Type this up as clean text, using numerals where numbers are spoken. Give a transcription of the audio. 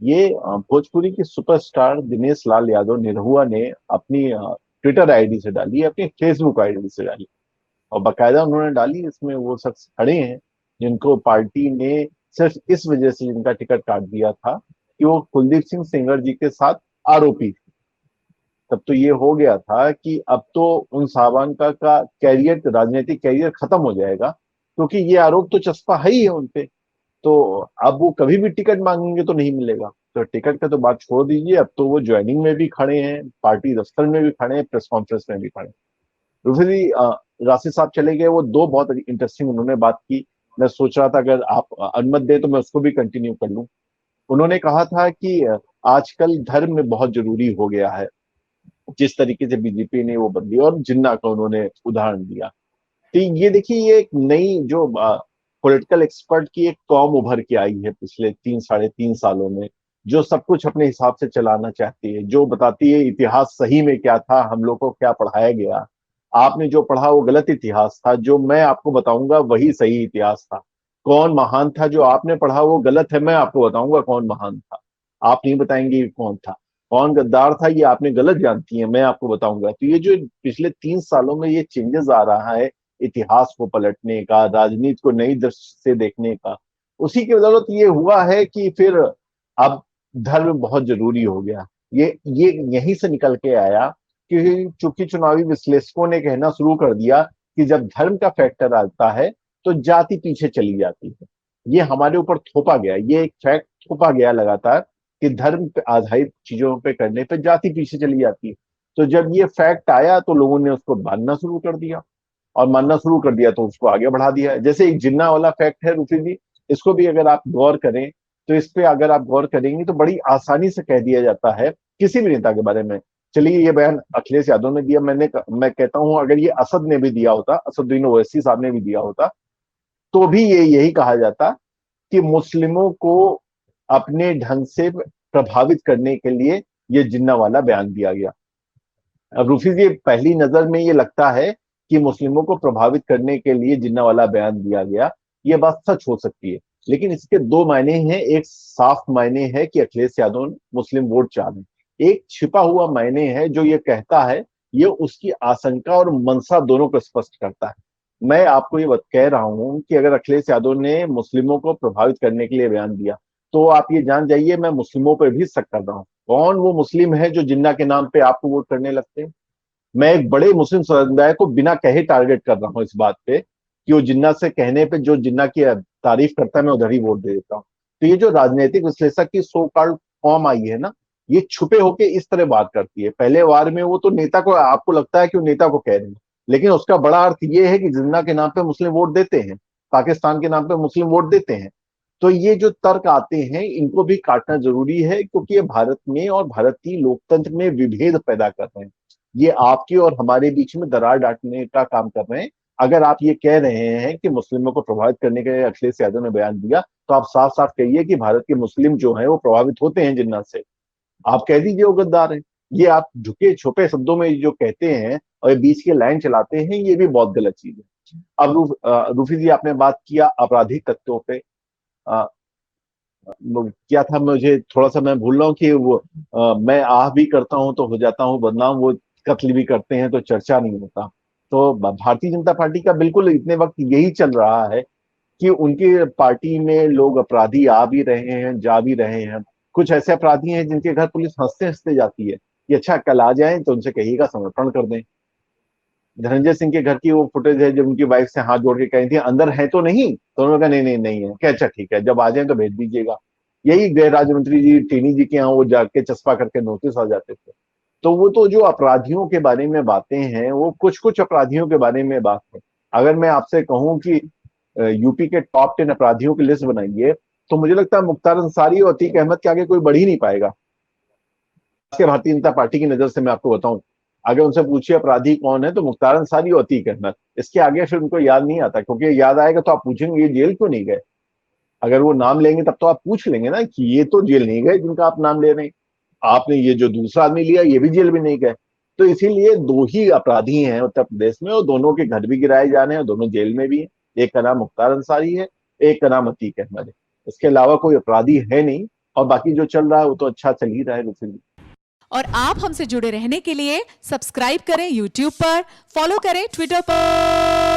ये भोजपुरी के सुपरस्टार दिनेश लाल यादव निरहुआ ने अपनी ट्विटर आईडी से डाली, अपनी फेसबुक आईडी से डाली। और बाकायदा उन्होंने डाली, इसमें वो शख्स खड़े हैं जिनको पार्टी ने सिर्फ इस वजह से जिनका टिकट काट दिया था कि वो कुलदीप सिंह सेंगर जी के साथ आरोपी थे। तब तो ये हो गया था कि अब तो उन साहबान का कैरियर, राजनीतिक कैरियर खत्म हो जाएगा, क्योंकि ये आरोप तो चस्पा है ही है उनपे। तो अब वो कभी भी टिकट मांगेंगे तो नहीं मिलेगा। तो टिकट का तो बात छोड़ दीजिए, अब तो वो ज्वाइनिंग में भी खड़े हैं, पार्टी दफ्तर में भी खड़े हैं, प्रेस कॉन्फ्रेंस में भी खड़े हैं। दूसरी, राशि साहब चले गए, वो दो बहुत इंटरेस्टिंग उन्होंने बात की। मैं सोच रहा था अगर आप अनुमति दे तो मैं उसको भी कंटिन्यू कर लूं। उन्होंने कहा था कि आजकल धर्म में बहुत जरूरी हो गया है। जिस तरीके से बीजेपी ने वो बदली, और जिन्ना का उन्होंने उदाहरण दिया। तो ये देखिए, ये एक नई जो पॉलिटिकल एक्सपर्ट की एक कौम उभर के आई है पिछले 3 साढ़े 3 सालों में, जो सब कुछ अपने हिसाब से चलाना चाहती है, जो बताती है इतिहास सही में क्या था, हम लोग को क्या पढ़ाया गया। आपने जो पढ़ा वो गलत इतिहास था, जो मैं आपको बताऊंगा वही सही इतिहास था। कौन महान था जो आपने पढ़ा वो गलत है, मैं आपको बताऊंगा कौन महान था। आप नहीं बताएंगे कौन था। कौन गद्दार था ये आपने गलत जानती है, मैं आपको बताऊंगा। तो ये जो पिछले 3 सालों में ये चेंजेस आ रहा है, इतिहास को पलटने का, राजनीति को नई दृष्टि से देखने का, उसी की बदौलत ये हुआ है कि फिर अब धर्म बहुत जरूरी हो गया। ये यहीं से निकल के आया कि चूंकि चुनावी विश्लेषकों ने कहना शुरू कर दिया कि जब धर्म का फैक्टर आता है तो जाति पीछे चली जाती है। ये हमारे ऊपर थोपा गया, ये एक फैक्ट थोपा गया लगातार कि धर्म पे आधारित चीजों पे करने पे जाति पीछे चली जाती है। तो जब ये फैक्ट आया तो लोगों ने उसको मानना शुरू कर दिया, और मानना शुरू कर दिया तो उसको आगे बढ़ा दिया। जैसे एक जिन्ना वाला फैक्ट है रूफी जी, इसको भी अगर आप गौर करें तो इस पे अगर आप गौर करेंगे तो बड़ी आसानी से कह दिया जाता है किसी भी नेता के बारे में। चलिए, ये बयान अखिलेश यादव ने दिया, मैं कहता हूं अगर ये असद ने भी दिया होता, असदुद्दीन ओवैसी साहब ने भी दिया होता, तो भी ये यही कहा जाता कि मुस्लिमों को अपने ढंग से प्रभावित करने के लिए ये जिन्ना वाला बयान दिया गया। अब रूफी जी, पहली नजर में ये लगता है कि मुस्लिमों को प्रभावित करने के लिए जिन्ना वाला बयान दिया गया। ये बात सच हो सकती है, लेकिन इसके दो मायने हैं। एक साफ मायने है कि अखिलेश यादव मुस्लिम वोट चाह रहे हैं, एक छिपा हुआ मायने है जो ये कहता है, ये उसकी आशंका और मंशा दोनों को स्पष्ट करता है। मैं आपको ये कह रहा हूं कि अगर अखिलेश यादव ने मुस्लिमों को प्रभावित करने के लिए बयान दिया, तो आप ये जान जाइए मैं मुस्लिमों पर भी शक कर रहा हूं। कौन वो मुस्लिम है जो जिन्ना के नाम पे आपको वोट करने लगते हैं? मैं एक बड़े मुस्लिम समुदाय को बिना कहे टारगेट कर रहा हूं इस बात पे कि वो जिन्ना से कहने पे, जो जिन्ना की तारीफ करता है मैं उधर ही वोट दे देता हूँ। तो ये जो राजनीतिक विश्लेषक की सो कॉल्ड फॉर्म आई है ना, ये छुपे होके इस तरह बात करती है। पहले वार में वो तो नेता को, आपको लगता है कि वो नेता को कह रहे हैं, लेकिन उसका बड़ा अर्थ ये है कि जिन्ना के नाम पे मुस्लिम वोट देते हैं, पाकिस्तान के नाम पे मुस्लिम वोट देते हैं। तो ये जो तर्क आते हैं इनको भी काटना जरूरी है, क्योंकि ये भारत में और भारतीय लोकतंत्र में विभेद पैदा कर रहे हैं। ये आपके और हमारे बीच में दरार डालने का काम कर रहे हैं। अगर आप ये कह रहे हैं कि मुस्लिमों को प्रभावित करने के लिए अखिलेश यादव ने बयान दिया, तो आप साफ साफ कहिए कि भारत के मुस्लिम जो हैं वो प्रभावित होते हैं जिन्ना से। आप कह दीजिए वो गद्दार है। ये आप झुके छुपे शब्दों में जो कहते हैं और ये बीच की लाइन चलाते हैं, ये भी बहुत गलत चीज है। अब रूफी जी, आपने बात किया आपराधिक तत्वों पे। अ, क्या था, मुझे थोड़ा सा, मैं भूल रहा हूँ कि वो मैं आह भी करता हूँ तो हो जाता हूँ बदनाम, वो कत्ल भी करते हैं तो चर्चा नहीं होता। तो भारतीय जनता पार्टी का बिल्कुल इतने वक्त यही चल रहा है कि उनकी पार्टी में लोग अपराधी आ भी रहे हैं, जा भी रहे हैं। कुछ ऐसे अपराधी हैं जिनके घर पुलिस हंसते हंसते जाती है कि अच्छा कल आ जाए तो उनसे कहिएगा समर्पण कर दें। धनंजय सिंह के घर की वो फुटेज है जब उनकी वाइफ से हाथ जोड़ के कही थी अंदर है तो नहीं, तो उन्होंने कहा नहीं नहीं नहीं है, क्या अच्छा ठीक है जब आ जाए तो भेज दीजिएगा। यही गृह राज्य मंत्री जी टेनी जी के यहाँ वो जाके चस्पा करके नोटिस आ जाते थे। तो वो तो जो अपराधियों के बारे में बातें हैं वो कुछ कुछ अपराधियों के बारे में बात है। अगर मैं आपसे कहूं कि यूपी के टॉप 10 अपराधियों की लिस्ट बनाइए, तो मुझे लगता है मुख्तार अंसारी और अतीक अहमद के आगे कोई बढ़ ही नहीं पाएगा। के भारतीय जनता पार्टी की नजर से मैं आपको बताऊं, अगर उनसे पूछिए अपराधी कौन है तो मुख्तार अंसारी और अतीक अहमद, इसके आगे फिर उनको याद नहीं आता, क्योंकि याद आएगा तो आप पूछेंगे ये जेल क्यों नहीं गए। अगर वो नाम लेंगे तब तो आप पूछ लेंगे ना कि ये तो जेल नहीं गए जिनका आप नाम ले रहे हैं, आपने ये जो दूसरा आदमी लिया ये भी जेल भी नहीं गए। तो इसीलिए दो ही अपराधी हैं उत्तर प्रदेश में और दोनों के घर भी गिराए जा रहे हैं और दोनों जेल में भी हैं। एक का नाम मुख्तार अंसारी है, एक का नाम अतीक अहमद है। इसके अलावा कोई अपराधी है नहीं। और बाकी जो चल रहा है वो तो अच्छा चल ही रहा है बेसिकली। और आप हमसे जुड़े रहने के लिए सब्सक्राइब करें YouTube पर, फॉलो करें ट्विटर पर।